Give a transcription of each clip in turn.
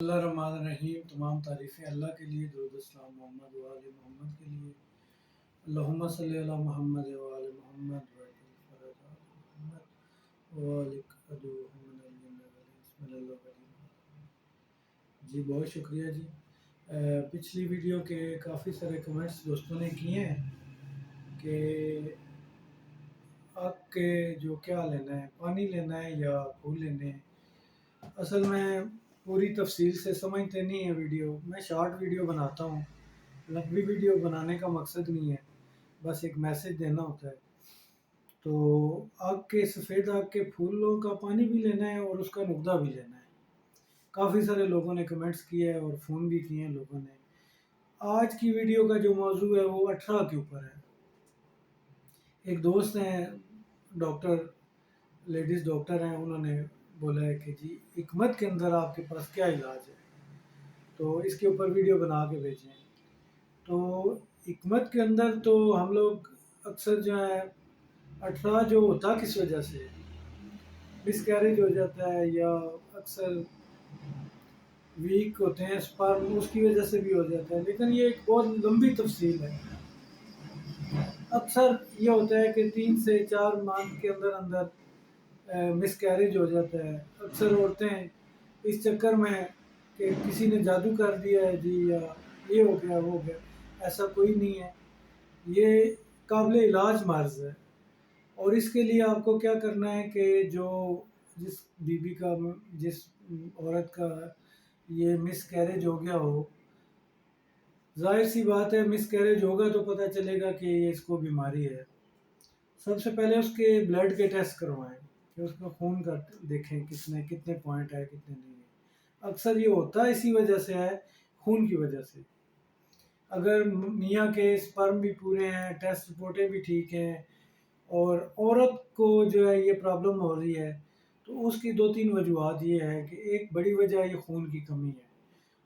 اللہ الرحمن الرحیم۔ تمام تعریفیں اللہ کے لیے، درود السلام محمد و آل محمد کے لیے۔ اللہم صلی علی محمد و آل محمد جی بہت شکریہ جی۔ پچھلی ویڈیو کے کافی سارے کمنٹس دوستوں نے کیے ہیں کہ آپ کے جو کیا لینا ہے، پانی لینا ہے یا پھول لینے ہیں۔ اصل میں پوری تفصیل سے سمجھتے نہیں ہیں ویڈیو، میں شارٹ ویڈیو بناتا ہوں، لمبی ویڈیو بنانے کا مقصد نہیں ہے، بس ایک میسج دینا ہوتا ہے۔ تو آگ کے سفید آگ کے پھولوں کا پانی بھی لینا ہے اور اس کا نقدہ بھی لینا ہے۔ کافی سارے لوگوں نے کمنٹس کیے ہیں اور فون بھی کیے ہیں لوگوں نے۔ آج کی ویڈیو کا جو موضوع ہے وہ 18 کے اوپر ہے۔ ایک دوست ہیں ڈاکٹر، لیڈیز ڈاکٹر ہیں، انہوں نے بولا ہے کہ جی حکمت کے اندر آپ کے پاس کیا علاج ہے، تو اس کے اوپر ویڈیو بنا کے بھیجیں۔ تو حکمت کے اندر تو ہم لوگ اکثر جو ہے 18 جو ہوتا کس وجہ سے مس کیریج ہو جاتا ہے یا اکثر ویک ہوتے ہیں سپرم، اس کی وجہ سے بھی ہو جاتا ہے، لیکن یہ ایک بہت لمبی تفصیل ہے۔ اکثر یہ ہوتا ہے کہ 3 سے 4 منتھ کے اندر اندر مس کیریج ہو جاتا ہے۔ اکثر عورتیں اس چکر میں کہ کسی نے جادو کر دیا ہے جی یا یہ ہو گیا وہ ہو گیا، ایسا کوئی نہیں ہے، یہ قابل علاج مرض ہے۔ اور اس کے لیے آپ کو کیا کرنا ہے کہ جس بیوی کا، جس عورت کا یہ مس کیریج ہو گیا ہو، ظاہر سی بات ہے مس کیریج ہوگا تو پتہ چلے گا کہ یہ اس کو بیماری ہے۔ سب سے پہلے اس کے بلڈ کے ٹیسٹ کروائیں کہ اس کا خون کا دیکھیں کتنے پوائنٹ ہے کتنے نہیں ہے۔ اکثر یہ ہوتا ہے اسی وجہ سے ہے، خون کی وجہ سے۔ اگر میاں کے سپرم بھی پورے ہیں، ٹیسٹ رپورٹیں بھی ٹھیک ہیں، اور عورت کو جو ہے یہ پرابلم ہو رہی ہے، تو اس کی 2-3 وجوہات یہ ہے کہ ایک بڑی وجہ یہ خون کی کمی ہے،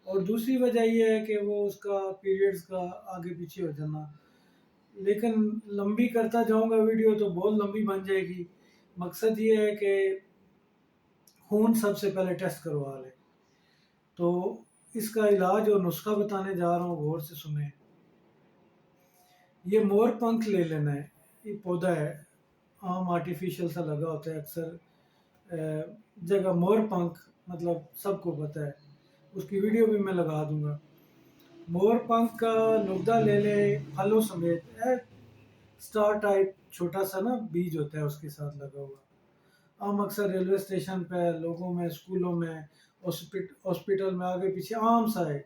اور دوسری وجہ یہ ہے کہ وہ اس کا پیریڈز کا آگے پیچھے ہو جانا۔ لیکن لمبی کرتا جاؤں گا ویڈیو تو بہت لمبی بن جائے گی۔ مقصد یہ ہے کہ خون سب سے پہلے ٹیسٹ کروا لیں۔ تو اس کا علاج اور نسخہ بتانے جا رہا ہوں، غور سے سنیں۔ یہ مور پنکھ لے لینا ہے، یہ پودا ہے، عام آرٹیفیشل سا لگا ہوتا ہے اکثر جگہ۔ مور پنکھ مطلب سب کو پتہ ہے، اس کی ویڈیو بھی میں لگا دوں گا۔ مور پنکھ کا نقدہ لے لیں پھلوں سمیت، سٹار ٹائپ چھوٹا سا نا بیج ہوتا ہے اس کے ساتھ لگا ہوا۔ عام اکثر ریلوے اسٹیشن پہ، لوگوں میں، اسکولوں میں، ہاسپٹل میں آگے پیچھے عام سا ہے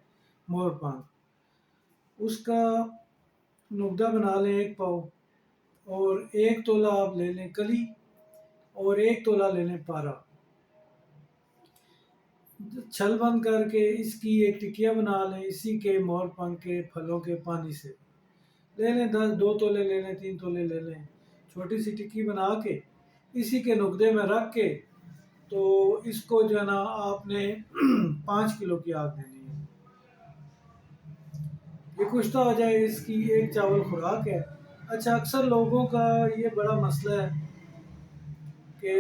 مور پنکھ۔ اس کا نقدہ بنا لیں 1 پاؤ، اور 1 تولہ آپ لے لیں کلی، اور 1 تولہ لے لیں پارا۔ چھل بند کر کے اس کی ایک ٹکیا بنا لیں، اسی کے مور پنکھ کے پھلوں کے پانی سے لے لیں 2 تولے لے لیں، 3 تولے لے لیں، چھوٹی سی ٹکی بنا کے اسی کے نقدے میں رکھ کے، تو اس کو جو ہے نا آپ نے 5 کلو کی آگ دینی ہے۔ یہ کشتہ ہو جائے، اس کی 1 چاول خوراک ہے۔ اچھا، اکثر لوگوں کا یہ بڑا مسئلہ ہے کہ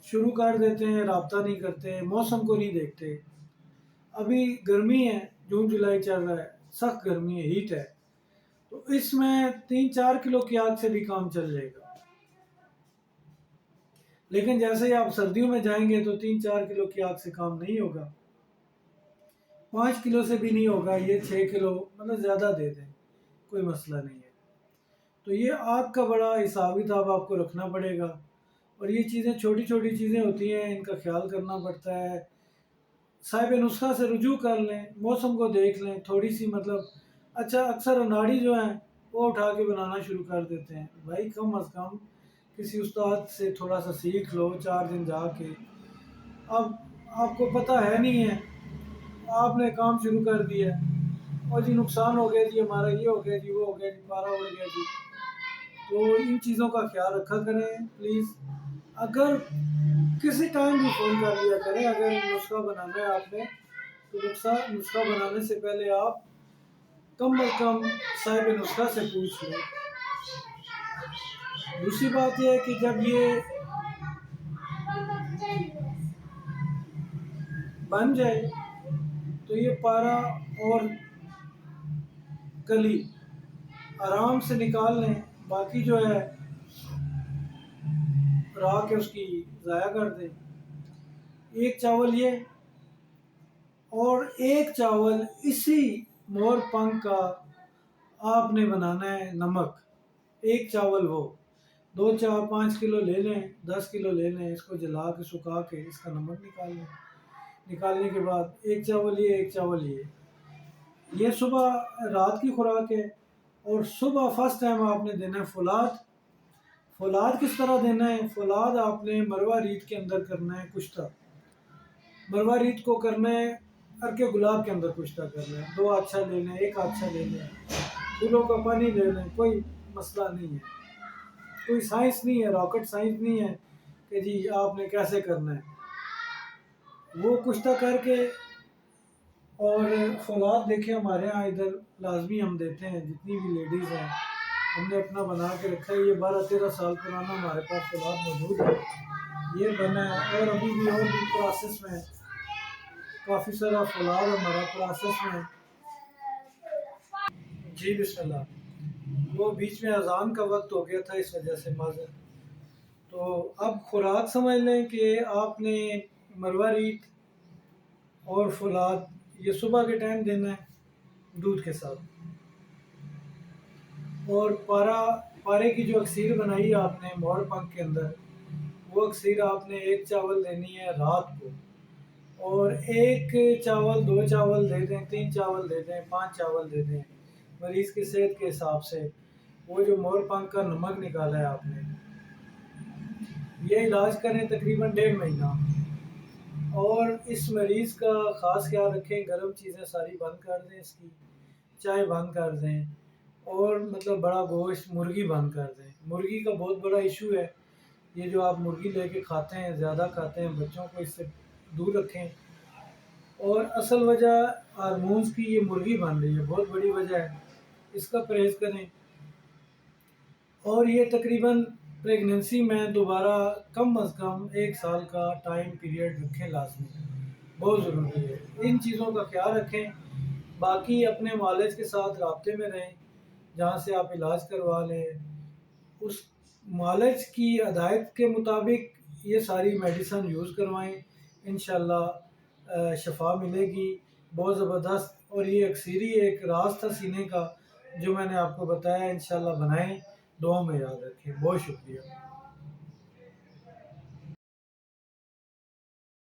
شروع کر دیتے ہیں، رابطہ نہیں کرتے، موسم کو نہیں دیکھتے۔ ابھی گرمی ہے، جون جولائی چل رہا ہے، سخت گرمی ہے، ہیٹ ہے، تو اس میں 3-4 کلو کی آگ سے بھی کام چل جائے گا۔ لیکن جیسے ہی آپ سردیوں میں جائیں گے تو 3-4 کلو کی آگ سے کام نہیں ہوگا، 5 کلو سے بھی نہیں ہوگا، یہ 6 کلو مطلب زیادہ دے دیں، کوئی مسئلہ نہیں ہے۔ تو یہ آگ کا بڑا حساب کتاب آپ کو رکھنا پڑے گا، اور یہ چیزیں چھوٹی چھوٹی چیزیں ہوتی ہیں، ان کا خیال کرنا پڑتا ہے۔ صاحب نسخہ سے رجوع کر لیں، موسم کو دیکھ لیں تھوڑی سی، مطلب اچھا اکثر اناڑی جو ہیں وہ اٹھا کے بنانا شروع کر دیتے ہیں۔ بھائی کم از کم کسی استاد سے تھوڑا سا سیکھ لو، 4 دن جا کے۔ اب آپ کو پتہ ہے نہیں ہے، آپ نے کام شروع کر دیا، اور جی نقصان ہو گیا جی، ہمارا یہ ہو گیا جی، وہ ہو گیا جی، پارا اڑ گیا جی۔ تو ان چیزوں کا خیال رکھا کریں پلیز۔ اگر کسی ٹائم بھی فون کر لیا کریں، اگر نسخہ بنانا ہے آپ نے تو نسخہ بنانے سے پہلے آپ کم از کم صاحب نسخہ سے پوچھ لیں۔ دوسری بات یہ ہے کہ بن جائے تو یہ پارا اور کلی آرام سے نکال لیں، باقی جو ہے راہ کے اس کی ضائع کر دیں۔ ایک چاول یہ، اور ایک چاول اسی مور پنکھ کا آپ نے بنانا ہے نمک، ایک چاول وہ 2 4 5 کلو لے لیں، 10 کلو لے لیں، اس کو جلا کے سکھا کے اس کا نمک نکال لیں۔ نکالنے کے بعد ایک چاول یہ، ایک چاول یہ صبح رات کی خوراک ہے۔ اور صبح فرسٹ ٹائم آپ نے دینا ہے فولاد۔ فولاد کس طرح دینا ہے؟ فولاد آپ نے مروا ریت کے اندر کرنا ہے کشتہ، مروا ریت کو کرنا ہے ارکے گلاب کے اندر کشتہ کرنا ہے۔ 2 اچھا لے لیں، 1 اچھا لے لیں، پھولوں کا پانی لے لیں، کوئی مسئلہ نہیں ہے، کوئی سائنس نہیں ہے، راکٹ سائنس نہیں ہے کہ جی آپ نے کیسے کرنا ہے۔ وہ کشتہ کر کے، اور فولاد دیکھیں ہمارے ہاں ادھر لازمی ہم دیتے ہیں، جتنی بھی لیڈیز ہیں ہم نے اپنا بنا کے رکھا ہے۔ یہ 12 13 سال پرانا ہمارے پاس فولاد موجود ہے، یہ بنا ہے، اور ابھی بھی اور بھی پروسیس میں ہے، کافی سارا فولاد ہمارا پروسیس میں ہے۔ جی بسم اللہ۔ وہ بیچ میں اذان کا وقت ہو گیا تھا، اس وجہ سے معذرت۔ تو اب خوراک سمجھ لیں کہ آپ نے مروا ریت اور فولاد یہ صبح کے ٹائم دینا ہے دودھ کے ساتھ، اور پارے کی جو اکسیر بنائی ہے آپ نے مور پنکھ کے اندر، وہ اکسیر آپ نے 1 چاول دینی ہے رات کو، اور 1 چاول 2 چاول دے دیں، 3 چاول دے دیں، 5 چاول دے دیں، مریض کی صحت کے حساب سے۔ وہ جو مور پنکھ کا نمک نکالا ہے آپ نے، یہ علاج کریں تقریباً 1.5 مہینہ، اور اس مریض کا خاص خیال رکھیں، گرم چیزیں ساری بند کر دیں، اس کی چائے بند کر دیں، اور مطلب بڑا گوشت مرغی بند کر دیں۔ مرغی کا بہت بڑا ایشو ہے، یہ جو آپ مرغی لے کے کھاتے ہیں، زیادہ کھاتے ہیں، بچوں کو اس سے دور رکھیں۔ اور اصل وجہ ہارمونز کی یہ مرغی بن رہی ہے، بہت بڑی وجہ ہے، اس کا پرہیز کریں۔ اور یہ تقریباً پریگننسی میں دوبارہ کم از کم 1 سال کا ٹائم پیریڈ رکھیں، لازمی، بہت ضروری ہے، ان چیزوں کا خیال رکھیں۔ باقی اپنے معالج کے ساتھ رابطے میں رہیں، جہاں سے آپ علاج کروا لیں، اس معالج کی ہدایت کے مطابق یہ ساری میڈیسن یوز کروائیں، انشاءاللہ شفا ملے گی بہت زبردست۔ اور یہ اکثیری ایک راز تھا سینے کا جو میں نے آپ کو بتایا، انشاءاللہ بنائیں، دعاؤں میں یاد رکھیں۔ بہت شکریہ۔